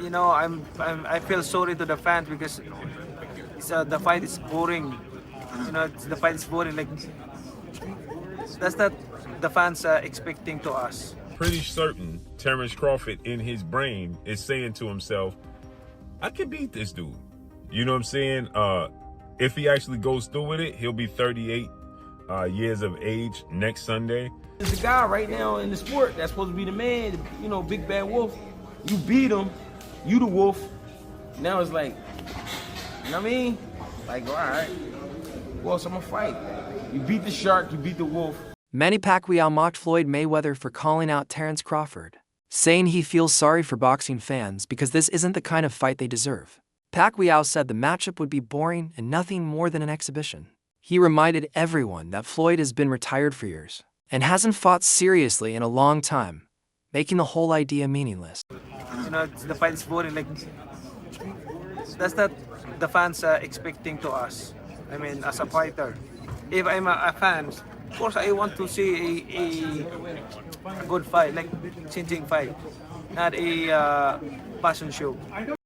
I feel sorry to the fans because the fight is boring. The fight is boring. Like that's not the fans are expecting to us. Pretty certain Terence Crawford in his brain is saying to himself, I can beat this dude. You know what I'm saying? If he actually goes through with it, he'll be 38 years of age next Sunday. There's a guy right now in the sport that's supposed to be the man, big bad wolf. You beat him, you the wolf. Now it's like, you know what I mean? Like, all right, who else I'm gonna fight? You beat the shark, you beat the wolf. Manny Pacquiao mocked Floyd Mayweather for calling out Terence Crawford, saying he feels sorry for boxing fans because this isn't the kind of fight they deserve. Pacquiao said the matchup would be boring and nothing more than an exhibition. He reminded everyone that Floyd has been retired for years and hasn't fought seriously in a long time, making the whole idea meaningless. The fight is boring. Like that's not the fans are expecting to us. I mean, as a fighter, if I'm a fan, of course I want to see a good fight, like changing fight, not a passion show.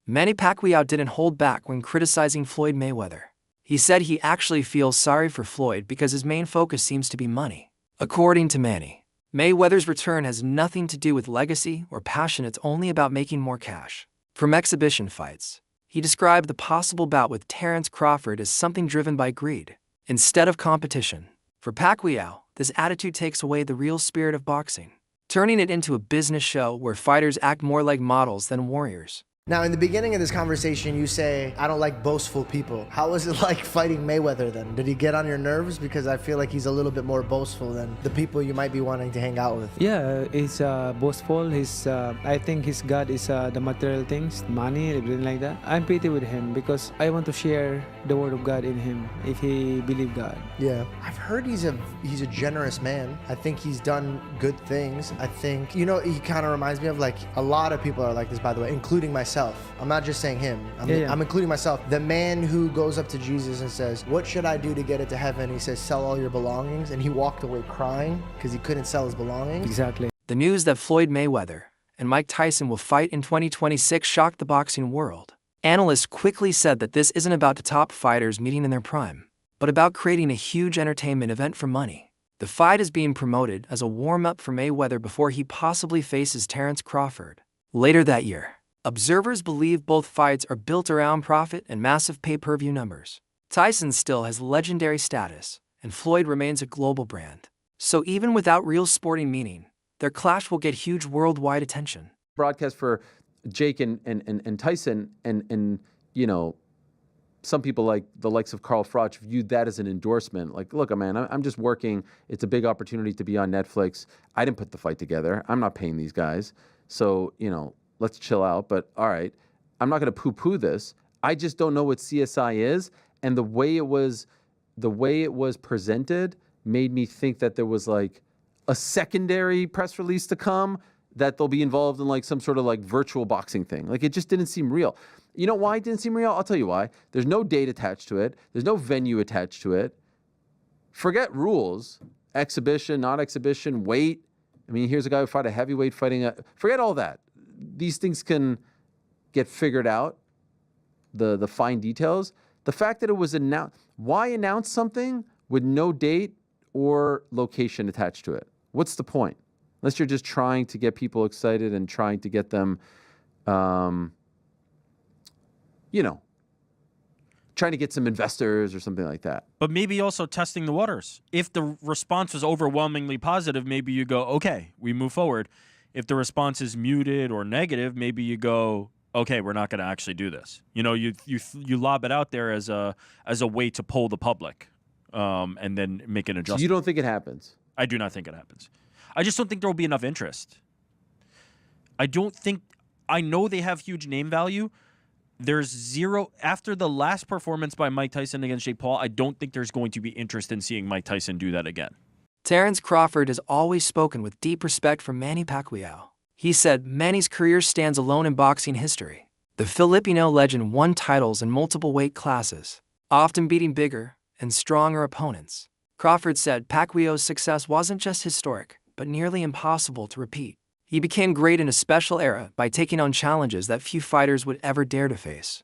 Manny Pacquiao didn't hold back when criticizing Floyd Mayweather. He said he actually feels sorry for Floyd because his main focus seems to be money. According to Manny, Mayweather's return has nothing to do with legacy or passion, it's only about making more cash. From exhibition fights, he described the possible bout with Terence Crawford as something driven by greed, instead of competition. For Pacquiao, this attitude takes away the real spirit of boxing, turning it into a business show where fighters act more like models than warriors. Now, in the beginning of this conversation, you say, I don't like boastful people. How was it like fighting Mayweather then? Did he get on your nerves? Because I feel like he's a little bit more boastful than the people you might be wanting to hang out with. Yeah, he's boastful. I think his God is the material things, money, everything like that. I'm pretty with him because I want to share the word of God in him if he believes God. Yeah. I've heard he's a generous man. I think he's done good things. I think, he kind of reminds me of like a lot of people are like this, by the way, including myself. I'm not just saying him. I'm including myself. The man who goes up to Jesus and says, what should I do to get it to heaven? He says, sell all your belongings. And he walked away crying because he couldn't sell his belongings. Exactly. The news that Floyd Mayweather and Mike Tyson will fight in 2026 shocked the boxing world. Analysts quickly said that this isn't about the top fighters meeting in their prime, but about creating a huge entertainment event for money. The fight is being promoted as a warm-up for Mayweather before he possibly faces Terence Crawford later that year. Observers believe both fights are built around profit and massive pay-per-view numbers. Tyson still has legendary status, and Floyd remains a global brand. So even without real sporting meaning, their clash will get huge worldwide attention. Broadcast for Jake and Tyson, and some people like the likes of Carl Froch viewed that as an endorsement. Like, look, man, I'm just working. It's a big opportunity to be on Netflix. I didn't put the fight together. I'm not paying these guys. So, let's chill out. But all right, I'm not going to poo-poo this. I just don't know what CSI is, and the way it was presented made me think that there was like a secondary press release to come that they'll be involved in like some sort of like virtual boxing thing. Like it just didn't seem real. You know why it didn't seem real? I'll tell you why. There's no date attached to it. There's no venue attached to it. Forget rules, exhibition, not exhibition, weight. I mean, here's a guy who fought a heavyweight fighting forget all that. These things can get figured out, the fine details. The fact that it was announced, why announce something with no date or location attached to it? What's the point? Unless you're just trying to get people excited and trying to get them, trying to get some investors or something like that. But maybe also testing the waters. If the response was overwhelmingly positive, maybe you go, okay, we move forward. If the response is muted or negative, maybe you go, okay, we're not going to actually do this. You lob it out there as a way to poll the public, and then make an adjustment. So you don't think it happens? I do not think it happens. I just don't think there will be enough interest. I know they have huge name value. There's zero after the last performance by Mike Tyson against Jake Paul. I don't think there's going to be interest in seeing Mike Tyson do that again. Terence Crawford has always spoken with deep respect for Manny Pacquiao. He said Manny's career stands alone in boxing history. The Filipino legend won titles in multiple weight classes, often beating bigger and stronger opponents. Crawford said Pacquiao's success wasn't just historic, but nearly impossible to repeat. He became great in a special era by taking on challenges that few fighters would ever dare to face.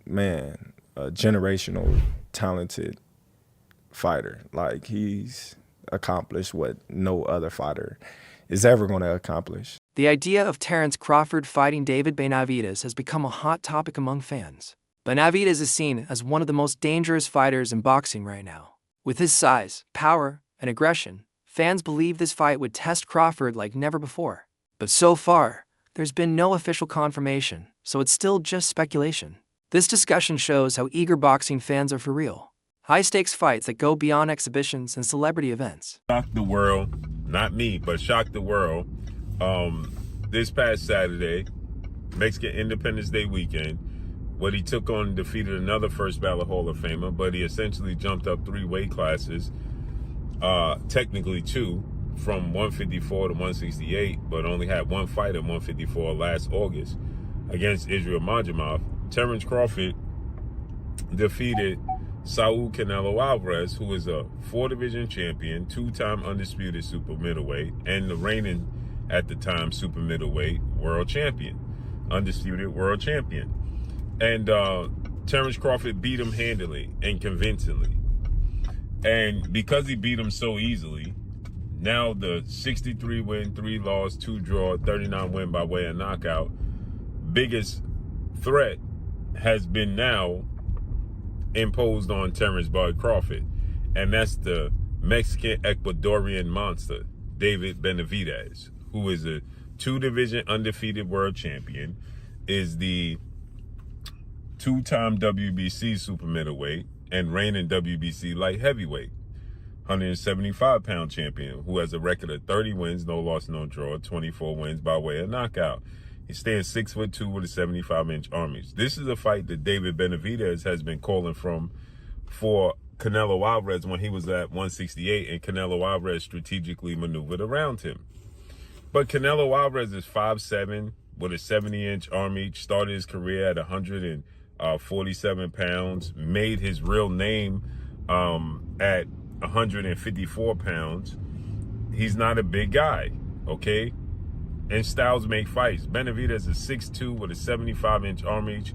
Man, a generational, talented fighter. Like, he's accomplished what no other fighter is ever going to accomplish. The idea of Terence Crawford fighting David Benavidez has become a hot topic among fans. Benavidez is seen as one of the most dangerous fighters in boxing right now. With his size, power, and aggression, fans believe this fight would test Crawford like never before. But so far, there's been no official confirmation, so it's still just speculation. This discussion shows how eager boxing fans are for real. High-stakes fights that go beyond exhibitions and celebrity events. Shock the world, not me, but shock the world. This past Saturday, Mexican Independence Day weekend, what he took on and defeated another first ballot Hall of Famer, but he essentially jumped up 3 weight classes, technically 2, from 154 to 168, but only had 1 fight at 154 last August against Israel Majimov. Terence Crawford defeated Saul Canelo Alvarez, who is a 4-division champion, 2-time undisputed super middleweight, and the reigning, at the time, super middleweight world champion, undisputed world champion. And Terence Crawford beat him handily and convincingly. And because he beat him so easily, now the 63 win, 3 loss, 2 draw, 39 win by way of knockout, biggest threat has been now imposed on Terence Bud Crawford. And that's the Mexican Ecuadorian monster, David Benavidez, who is a 2-division undefeated world champion, is the 2-time WBC super middleweight and reigning WBC light heavyweight, 175-pound champion, who has a record of 30 wins, no loss, no draw, 24 wins by way of knockout. He stands 6'2" with a 75-inch arm reach. This is a fight that David Benavidez has been calling for Canelo Alvarez when he was at 168, and Canelo Alvarez strategically maneuvered around him. But Canelo Alvarez is 5'7", with a 70-inch arm reach, started his career at 147 pounds, made his real name at 154 pounds. He's not a big guy, okay? And styles make fights. Benavidez is 6'2" with a 75-inch arm reach.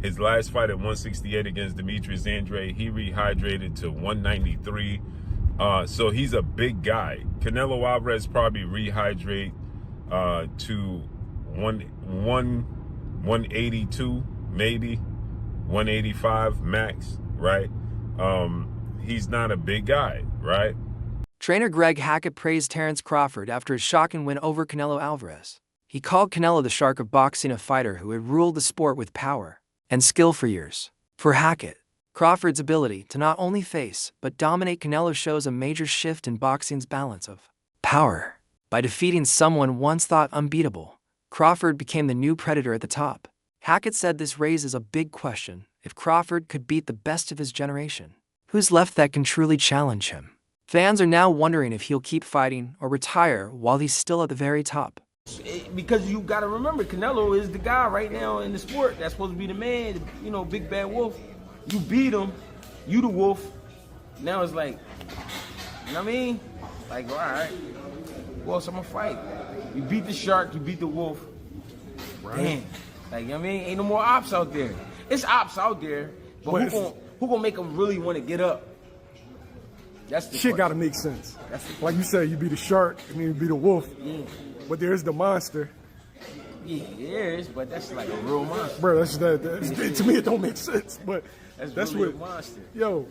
His last fight at 168 against Demetrius Andrade, he rehydrated to 193. So he's a big guy. Canelo Alvarez probably rehydrate to 182, maybe 185 max, right? He's not a big guy, right? Trainer Greg Hackett praised Terence Crawford after his shocking win over Canelo Alvarez. He called Canelo the shark of boxing, a fighter who had ruled the sport with power and skill for years. For Hackett, Crawford's ability to not only face but dominate Canelo shows a major shift in boxing's balance of power. By defeating someone once thought unbeatable, Crawford became the new predator at the top. Hackett said this raises a big question: if Crawford could beat the best of his generation, who's left that can truly challenge him? Fans are now wondering if he'll keep fighting or retire while he's still at the very top. Because you got to remember, Canelo is the guy right now in the sport that's supposed to be the man, you know, big bad wolf. You beat him, you the wolf. Now it's like, you know what I mean? Like, all right, who else I'm gonna fight? You beat the shark, you beat the wolf. Right. Damn. Like, you know what I mean? Ain't no more ops out there. It's ops out there, but who gonna make them really want to get up? That's the shit gotta make sense. Like you said, you be the shark and then you be the wolf. Yeah. But there's the monster. Yeah, there is, but that's like a real monster. Bro, to me it don't make sense. But that's really what a monster. Yo,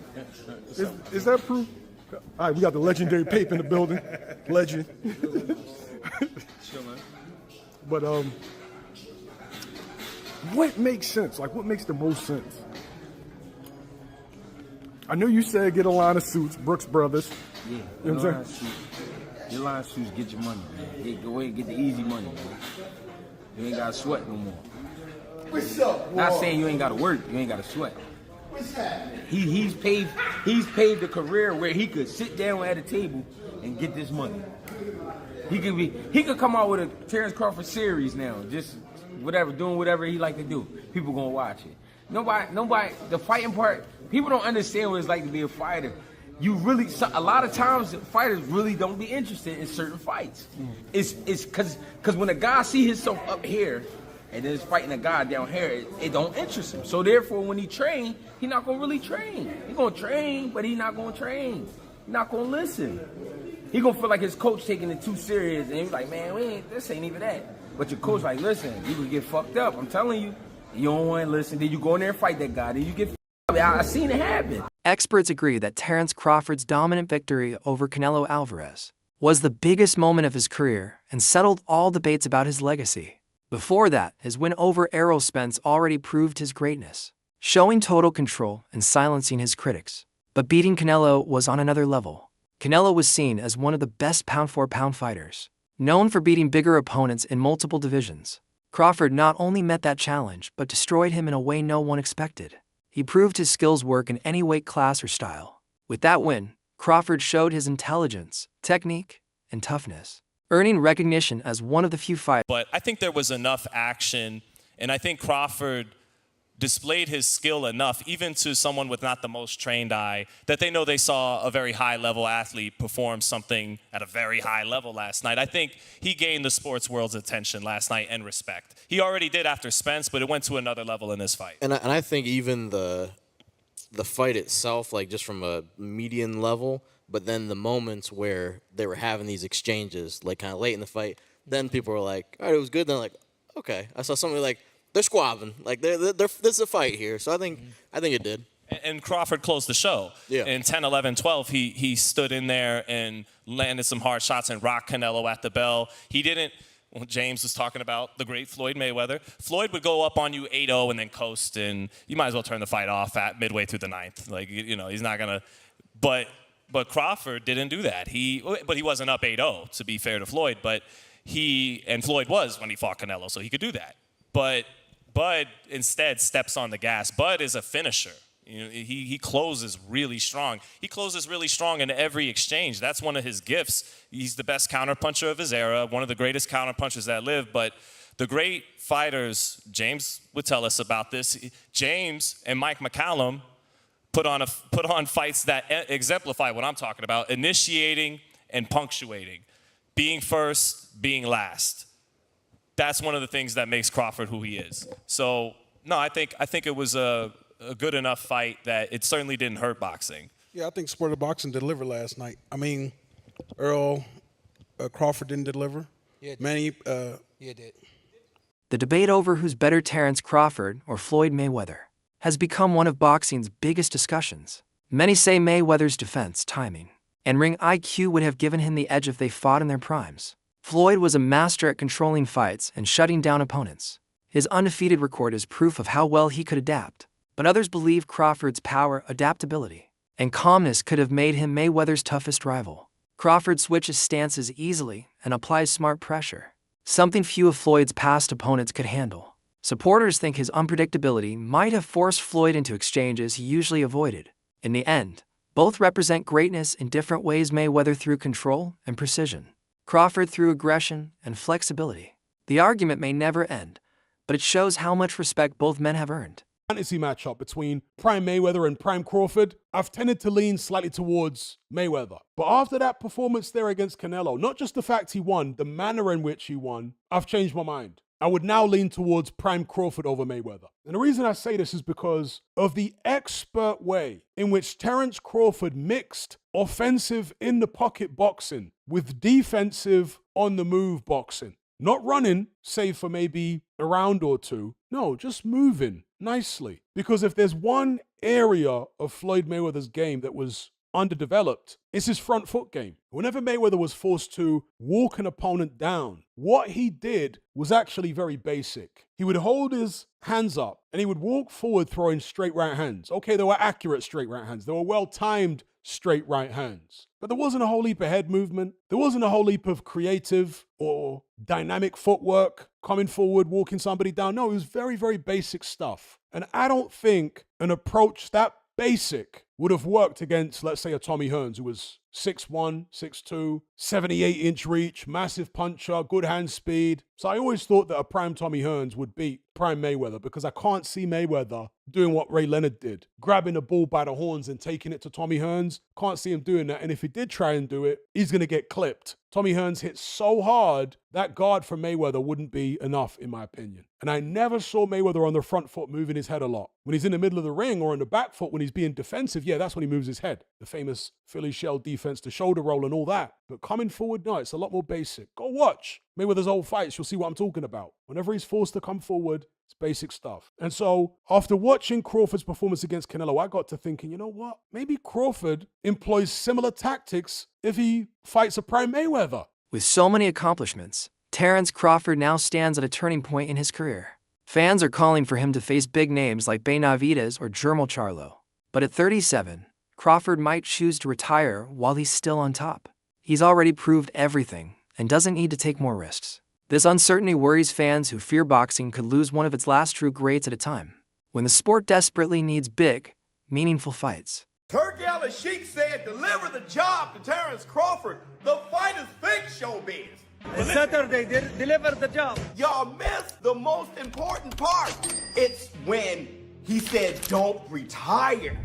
is that proof? All right, we got the legendary Pape in the building. Legend. But what makes sense? Like, what makes the most sense? I know you said get a line of suits, Brooks Brothers. Yeah, you know what I'm saying? Your line of suits get your money, man. Go ahead and get the easy money, man. You ain't gotta sweat no more. What's up, Not saying you ain't gotta work, you ain't gotta sweat. What's happening? He's paved a career where he could sit down at a table and get this money. He could come out with a Terence Crawford series now, just whatever, doing whatever he like to do. People gonna watch it. Nobody, the fighting part, people don't understand what it's like to be a fighter. a lot of times fighters really don't be interested in certain fights. It's because when a guy see himself up here and then is fighting a guy down here, it don't interest him. So therefore, when he train, he not gonna really train. He gonna train, but he not gonna train. He not gonna listen. He gonna feel like his coach taking it too serious, and he's like, man, this ain't even that. But your coach like, listen, you can get fucked up. I'm telling you, you don't want to listen. Then you go in there and fight that guy. Then you get. I seen it happen. Experts agree that Terence Crawford's dominant victory over Canelo Alvarez was the biggest moment of his career and settled all debates about his legacy. Before that, his win over Errol Spence already proved his greatness, showing total control and silencing his critics. But beating Canelo was on another level. Canelo was seen as one of the best pound-for-pound fighters, known for beating bigger opponents in multiple divisions. Crawford not only met that challenge, but destroyed him in a way no one expected. He proved his skills work in any weight class or style. With that win, Crawford showed his intelligence, technique, and toughness, earning recognition as one of the few fighters. But I think there was enough action, and I think Crawford displayed his skill enough, even to someone with not the most trained eye, that they know they saw a very high-level athlete perform something at a very high level last night. I think he gained the sports world's attention last night and respect. He already did after Spence, but it went to another level in this fight. And I think even the fight itself, like just from a median level, but then the moments where they were having these exchanges, like kind of late in the fight, then people were like, all right, it was good. Then like, okay. I saw somebody like, they're squabbling. Like, this is a fight here. So I think it did. And Crawford closed the show. Yeah. In 10, 11, 12, he stood in there and landed some hard shots and rocked Canelo at the bell. He didn't, well, James was talking about the great Floyd Mayweather. Floyd would go up on you 8-0 and then coast, and you might as well turn the fight off at midway through the ninth. Like, you know, he's not going to, but Crawford didn't do that. But he wasn't up 8-0, to be fair to Floyd, but and Floyd was when he fought Canelo, so he could do that. But Bud instead steps on the gas. Bud is a finisher. You know, he closes really strong. He closes really strong in every exchange. That's one of his gifts. He's the best counterpuncher of his era, one of the greatest counterpunchers that lived. But the great fighters, James would tell us about this. James and Mike McCallum put on fights that exemplify what I'm talking about: initiating and punctuating, being first, being last. That's one of the things that makes Crawford who he is. So, no, I think it was a good enough fight that it certainly didn't hurt boxing. Yeah, I think Sport of Boxing delivered last night. I mean, Crawford didn't deliver. Yeah, Manny, did. The debate over who's better, Terence Crawford or Floyd Mayweather, has become one of boxing's biggest discussions. Many say Mayweather's defense, timing, and ring IQ would have given him the edge if they fought in their primes. Floyd was a master at controlling fights and shutting down opponents. His undefeated record is proof of how well he could adapt. But others believe Crawford's power, adaptability, and calmness could have made him Mayweather's toughest rival. Crawford switches stances easily and applies smart pressure, something few of Floyd's past opponents could handle. Supporters think his unpredictability might have forced Floyd into exchanges he usually avoided. In the end, both represent greatness in different ways: Mayweather through control and precision, Crawford through aggression and flexibility. The argument may never end, but it shows how much respect both men have earned. Fantasy matchup between Prime Mayweather and Prime Crawford, I've tended to lean slightly towards Mayweather. But after that performance there against Canelo, not just the fact he won, the manner in which he won, I've changed my mind. I would now lean towards Prime Crawford over Mayweather. And the reason I say this is because of the expert way in which Terence Crawford mixed offensive in-the-pocket boxing with defensive on-the-move boxing. Not running, save for maybe a round or two. No, just moving nicely. Because if there's one area of Floyd Mayweather's game that was underdeveloped, it's his front foot game. Whenever Mayweather was forced to walk an opponent down, what he did was actually very basic. He would hold his hands up and he would walk forward throwing straight right hands. Okay, they were accurate straight right hands. They were well-timed straight right hands. But there wasn't a whole heap of head movement. There wasn't a whole heap of creative or dynamic footwork, coming forward, walking somebody down. No, it was very, very basic stuff. And I don't think an approach that basic would have worked against, let's say, a Tommy Hearns, who was 6'1", 6'2", 78-inch reach, massive puncher, good hand speed. So I always thought that a prime Tommy Hearns would beat prime Mayweather, because I can't see Mayweather doing what Ray Leonard did, grabbing a bull by the horns and taking it to Tommy Hearns. Can't see him doing that. And if he did try and do it, he's going to get clipped. Tommy Hearns hit so hard, that guard from Mayweather wouldn't be enough, in my opinion. And I never saw Mayweather on the front foot moving his head a lot. When he's in the middle of the ring or on the back foot, when he's being defensive, yeah, that's when he moves his head. The famous Philly shell defense, the shoulder roll and all that. But coming forward, no, it's a lot more basic. Go watch Mayweather's old fights. You'll see what I'm talking about. Whenever he's forced to come forward, it's basic stuff. And so after watching Crawford's performance against Canelo, I got to thinking, you know what? Maybe Crawford employs similar tactics if he fights a prime Mayweather. With so many accomplishments, Terence Crawford now stands at a turning point in his career. Fans are calling for him to face big names like Benavidez or Jermall Charlo. But at 37, Crawford might choose to retire while he's still on top. He's already proved everything and doesn't need to take more risks. This uncertainty worries fans who fear boxing could lose one of its last true greats at a time, when the sport desperately needs big, meaningful fights. Turkey Al-Sheikh said, deliver the job to Terence Crawford. The fight is fake, showbiz. Saturday, deliver the job. Y'all missed the most important part. It's when he said, don't retire.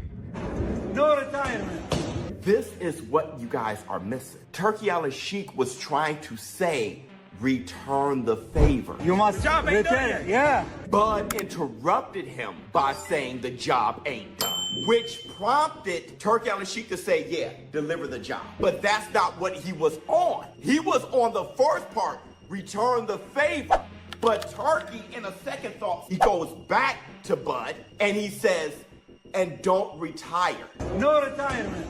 No retirement. This is what you guys are missing. Turkey Al-Sheikh was trying to say, return the favor. You must return it, yeah. Bud interrupted him by saying the job ain't done, which prompted Turkey Al-Sheikh to say, yeah, deliver the job. But that's not what he was on. He was on the first part, return the favor. But Turkey, in a second thought, he goes back to Bud and he says, and don't retire. No retirement.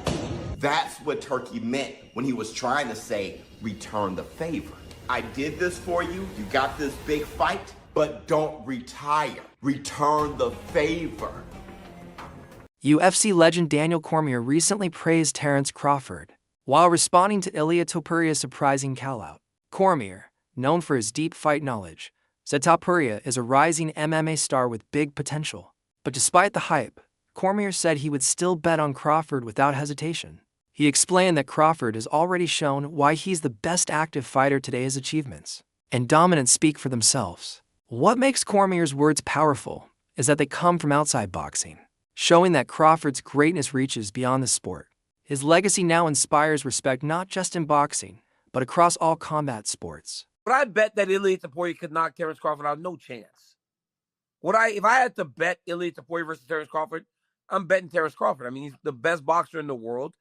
That's what Turkey meant when he was trying to say, return the favor. I did this for you. You got this big fight, but don't retire. Return the favor. UFC legend Daniel Cormier recently praised Terence Crawford while responding to Ilia Topuria's surprising call-out. Cormier, known for his deep fight knowledge, said Topuria is a rising MMA star with big potential. But despite the hype, Cormier said he would still bet on Crawford without hesitation. He explained that Crawford has already shown why he's the best active fighter today. His achievements and dominance speak for themselves. What makes Cormier's words powerful is that they come from outside boxing, showing that Crawford's greatness reaches beyond the sport. His legacy now inspires respect not just in boxing, but across all combat sports. Would I bet that Ilia Topuria could knock Terence Crawford out? No chance. If I had to bet Ilia Topuria versus Terence Crawford, I'm betting Terence Crawford. I mean, he's the best boxer in the world.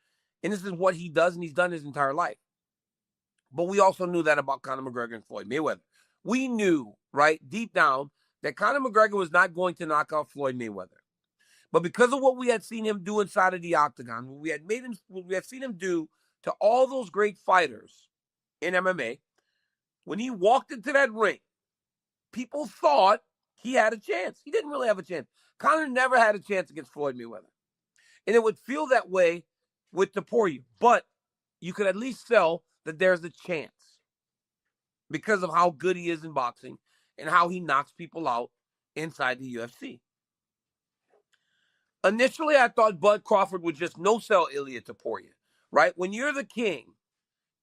And this is what he does, and he's done his entire life. But we also knew that about Conor McGregor and Floyd Mayweather. We knew, right, deep down, that Conor McGregor was not going to knock out Floyd Mayweather. But because of what we had seen him do inside of the octagon, what we had seen him do to all those great fighters in MMA, when he walked into that ring, people thought he had a chance. He didn't really have a chance. Conor never had a chance against Floyd Mayweather. And it would feel that way with Topuria, but you could at least sell that there's a chance because of how good he is in boxing and how he knocks people out inside the UFC. Initially, I thought Bud Crawford would just no-sell Ilia Topuria, right? When you're the king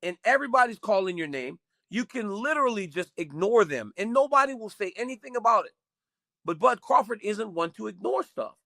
and everybody's calling your name, you can literally just ignore them and nobody will say anything about it. But Bud Crawford isn't one to ignore stuff.